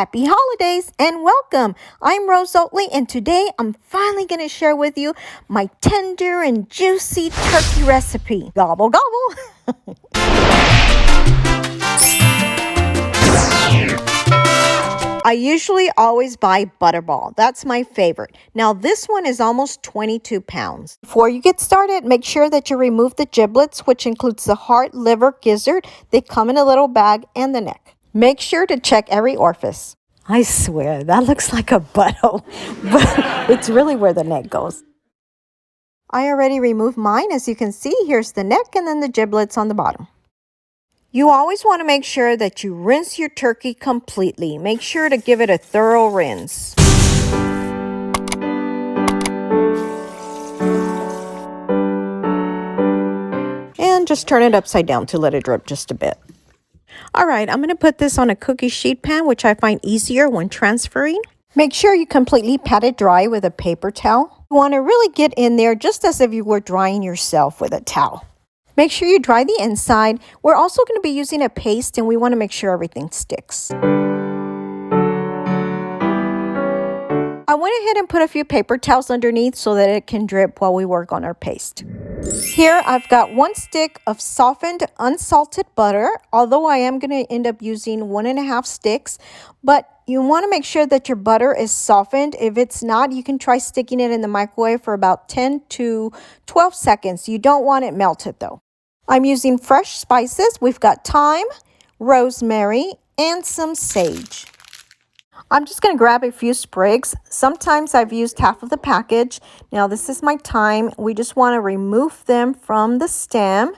Happy holidays and welcome. I'm Rose Oatley and today I'm finally going to share with you my tender and juicy turkey recipe. Gobble gobble. I usually always buy Butterball. That's my favorite. Now this one is almost 22 pounds. Before you get started, make sure that you remove the giblets, which includes the heart, liver, gizzard. They come in a little bag, and the neck. Make sure to check every orifice. I swear, that looks like a butthole, but it's really where the neck goes. I already removed mine. As you can see, here's the neck and then the giblets on the bottom. You always want to make sure that you rinse your turkey completely. Make sure to give it a thorough rinse. And just turn it upside down to let it drip just a bit. All right, I'm going to put this on a cookie sheet pan, which I find easier when transferring. Make sure you completely pat it dry with a paper towel. You want to really get in there just as if you were drying yourself with a towel. Make sure you dry the inside. We're also going to be using a paste and we want to make sure everything sticks. I went ahead and put a few paper towels underneath so that it can drip while we work on our paste. Here I've got 1 stick of softened unsalted butter, although I am going to end up using 1.5 sticks, but you want to make sure that your butter is softened. If it's not, you can try sticking it in the microwave for about 10 to 12 seconds. You don't want it melted though. I'm using fresh spices. We've got thyme, rosemary, and some sage. I'm just going to grab a few sprigs. Sometimes I've used half of the package. Now this is my thyme. We just want to remove them from the stem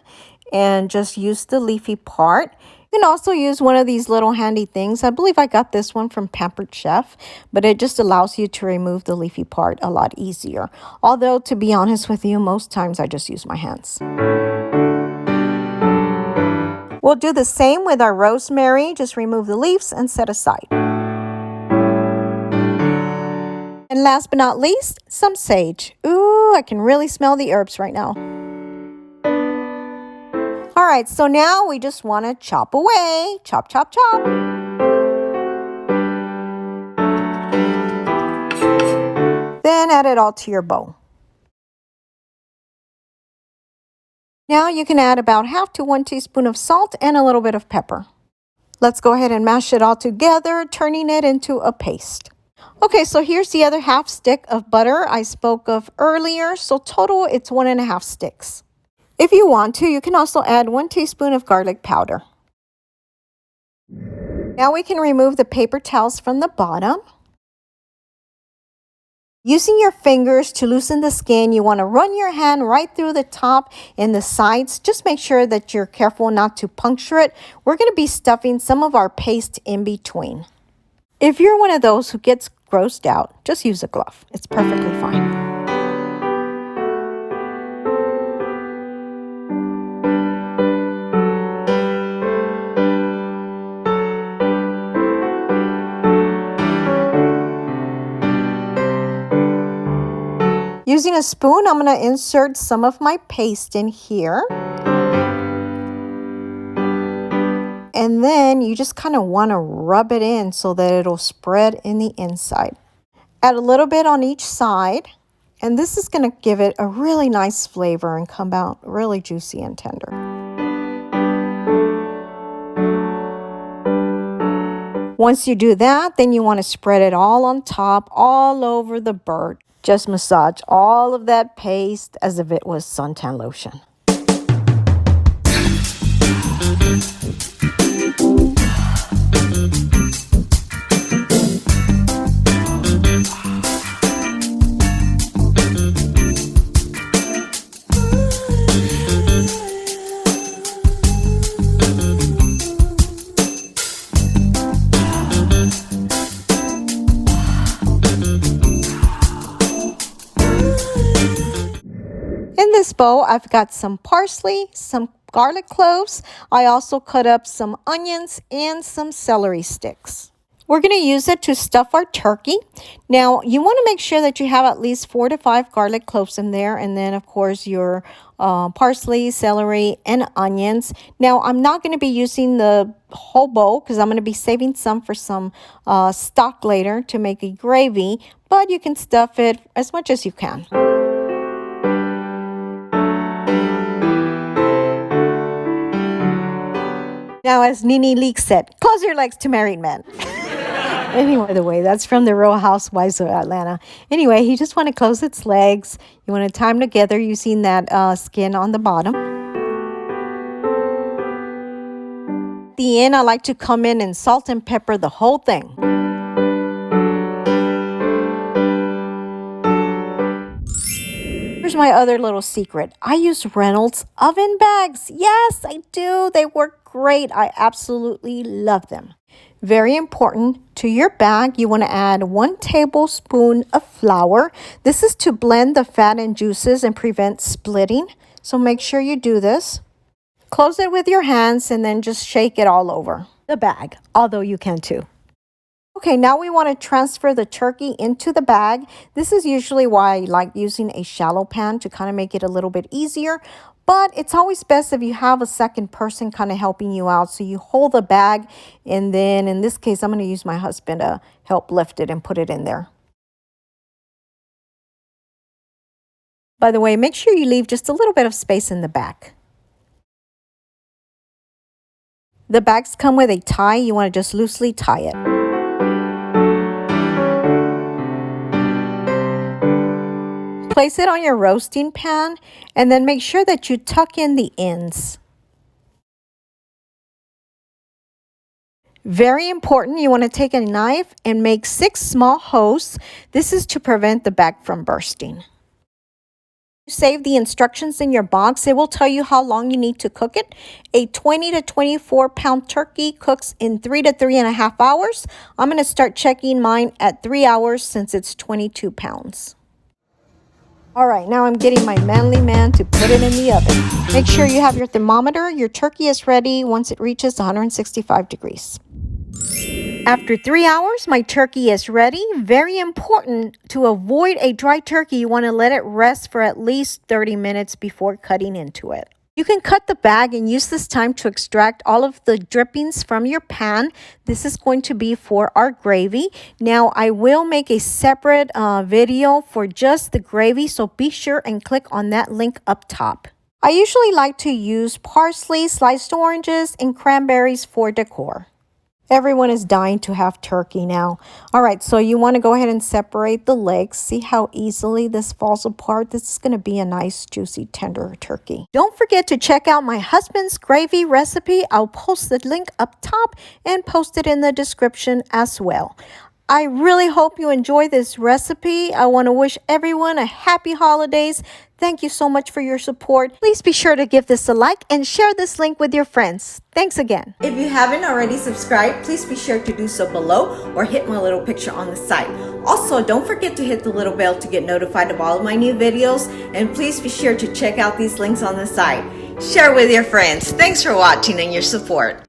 and just use the leafy part. You can also use one of these little handy things. I believe I got this one from Pampered Chef, but it just allows you to remove the leafy part a lot easier. Although, to be honest with you, most times I just use my hands. We'll do the same with our rosemary. Just remove the leaves and set aside. And last but not least, some sage. Ooh, I can really smell the herbs right now. All right, so now we just want to chop away. Chop, chop, chop. Then add it all to your bowl. Now you can add about 1/2 to 1 teaspoon of salt and a little bit of pepper. Let's go ahead and mash it all together, turning it into a paste. Okay, so here's the other 1/2 stick of butter I spoke of earlier. So total, it's 1.5 sticks. If you want to, you can also add 1 teaspoon of garlic powder. Now we can remove the paper towels from the bottom. Using your fingers to loosen the skin, you want to run your hand right through the top and the sides. Just make sure that you're careful not to puncture it. We're going to be stuffing some of our paste in between. If you're one of those who gets grossed out, just use a glove. It's perfectly fine. Using a spoon, I'm going to insert some of my paste in here. And then you just kind of want to rub it in so that it'll spread in the inside. Add a little bit on each side. And this is going to give it a really nice flavor and come out really juicy and tender. Once you do that, then you want to spread it all on top, all over the bird. Just massage all of that paste as if it was suntan lotion. In this bowl, I've got some parsley, some garlic cloves. I also cut up some onions and some celery sticks. We're going to use it to stuff our turkey. Now, you want to make sure that you have at least 4 to 5 garlic cloves in there. And then, of course, your parsley, celery, and onions. Now, I'm not going to be using the whole bowl because I'm going to be saving some for some stock later to make a gravy. But you can stuff it as much as you can. Now, as Nene Leak said, close your legs to married men. Anyway, by the way, that's from the Real Housewives of Atlanta. Anyway, you just want to close its legs. You want to tie them together using that skin on the bottom. At the end, I like to come in and salt and pepper the whole thing. Here's my other little secret. I use Reynolds oven bags. Yes, I do. They work great. I absolutely love them. Very important, to your bag, you want to add 1 tablespoon of flour. This is to blend the fat and juices and prevent splitting. So make sure you do this. Close it with your hands and then just shake it all over the bag, although you can too. Okay, now we want to transfer the turkey into the bag. This is usually why I like using a shallow pan to kind of make it a little bit easier. But it's always best if you have a second person kind of helping you out. So you hold the bag, and then in this case, I'm going to use my husband to help lift it and put it in there. By the way, make sure you leave just a little bit of space in the back. The bags come with a tie. You want to just loosely tie it. Place it on your roasting pan and then make sure that you tuck in the ends. Very important, you want to take a knife and make 6 small holes. This is to prevent the bag from bursting. Save the instructions in your box. It will tell you how long you need to cook it. A 20 to 24 pound turkey cooks in 3 to 3.5 hours. I'm going to start checking mine at 3 hours since it's 22 pounds. All right, now I'm getting my manly man to put it in the oven. Make sure you have your thermometer. Your turkey is ready once it reaches 165 degrees. After 3 hours, my turkey is ready. Very important, to avoid a dry turkey, you want to let it rest for at least 30 minutes before cutting into it. You can cut the bag and use this time to extract all of the drippings from your pan. This is going to be for our gravy. Now, I will make a separate video for just the gravy, so be sure and click on that link up top. I usually like to use parsley, sliced oranges, and cranberries for decor. Everyone is dying to have turkey now. All right, so you want to go ahead and separate the legs. See how easily this falls apart? This is going to be a nice, juicy, tender turkey. Don't forget to check out my husband's gravy recipe. I'll post the link up top and post it in the description as well. I really hope you enjoy this recipe. I want to wish everyone a happy holidays. Thank you so much for your support. Please be sure to give this a like and share this link with your friends. Thanks again. If you haven't already subscribed, please be sure to do so below or hit my little picture on the side. Also, don't forget to hit the little bell to get notified of all of my new videos. And please be sure to check out these links on the side. Share with your friends. Thanks for watching and your support.